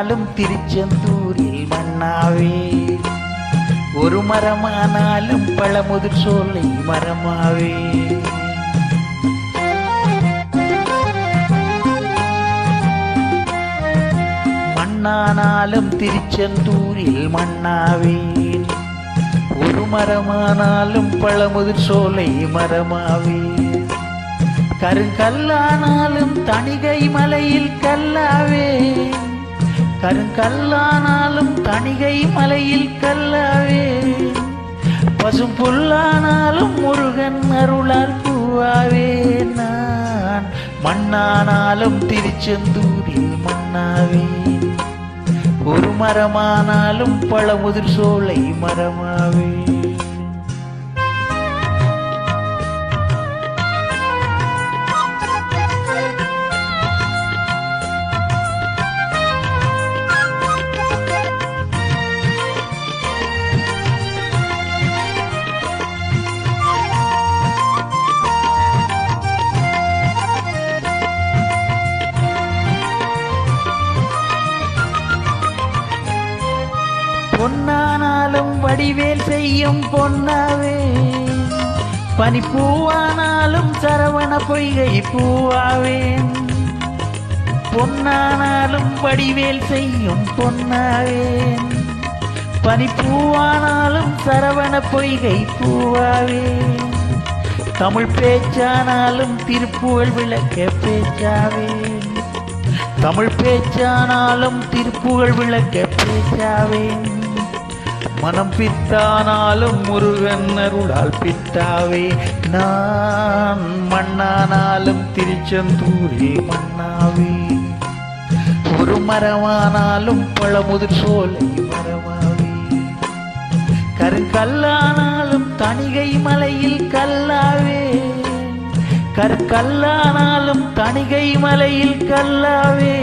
மரமானாலும் திருச்செந்தூரில் மண்ணாவே, ஒரு மரமானாலும் பழமுதிர் சோலை மரமாவே. மண்ணானாலும் திருச்செந்தூரில் மண்ணாவேன், ஒரு மரமானாலும் பழமுதிர் சோலை மரமாவே. கருங்கல்லானாலும் தணிகை மலையில் கல்லாவே, கருங்கல்லானாலும் தணிகை மலையில் கல்லாவே. பசும் புல்லானாலும் முருகன் அருளால் பூவாவே. நான் மண்ணானாலும் திருச்செந்தூரில் மண்ணாவே, ஒரு மரமானாலும் பழமுதிர் சோலை மரமாவே. பொன்னானாலும் வடிவேல் செய்யும் பொன்னாவே, பனிப்பூவானாலும் சரவண பொய்கை பூவாவேன். பொன்னானாலும் வடிவேல் செய்யும் பொன்னாவேன், பனிப்பூவானாலும் சரவண பொய்கை பூவாவேன். தமிழ் பேச்சானாலும் திருப்புகழ் விளக்க பேச்சாவேன், தமிழ் பேச்சானாலும் திருப்புகழ் விளக்க பேச்சாவேன். மனம் பித்தானாலும் முருகன் அருளால் பித்தாவே. நான் மண்ணானாலும் திருச்செந்தூரில் மண்ணாவே, ஒரு மரமானாலும் பழமுதிர் சோலை மரமாவே. கருங்கல்லானாலும் தணிகை மலையில் கல்லாவே, கருங்கல்லானாலும் தணிகை மலையில் கல்லாவே.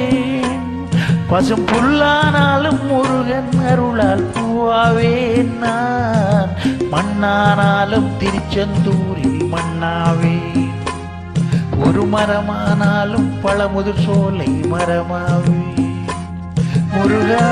பசும் புல்லானாலும் முருகன் அருளால் பூவாவே. நான் மண்ணானாலும் திருச்செந்தூரில் மண்ணாவே, ஒரு மரமானாலும் பழமுதிர் சோலை மரமாவே. முருகா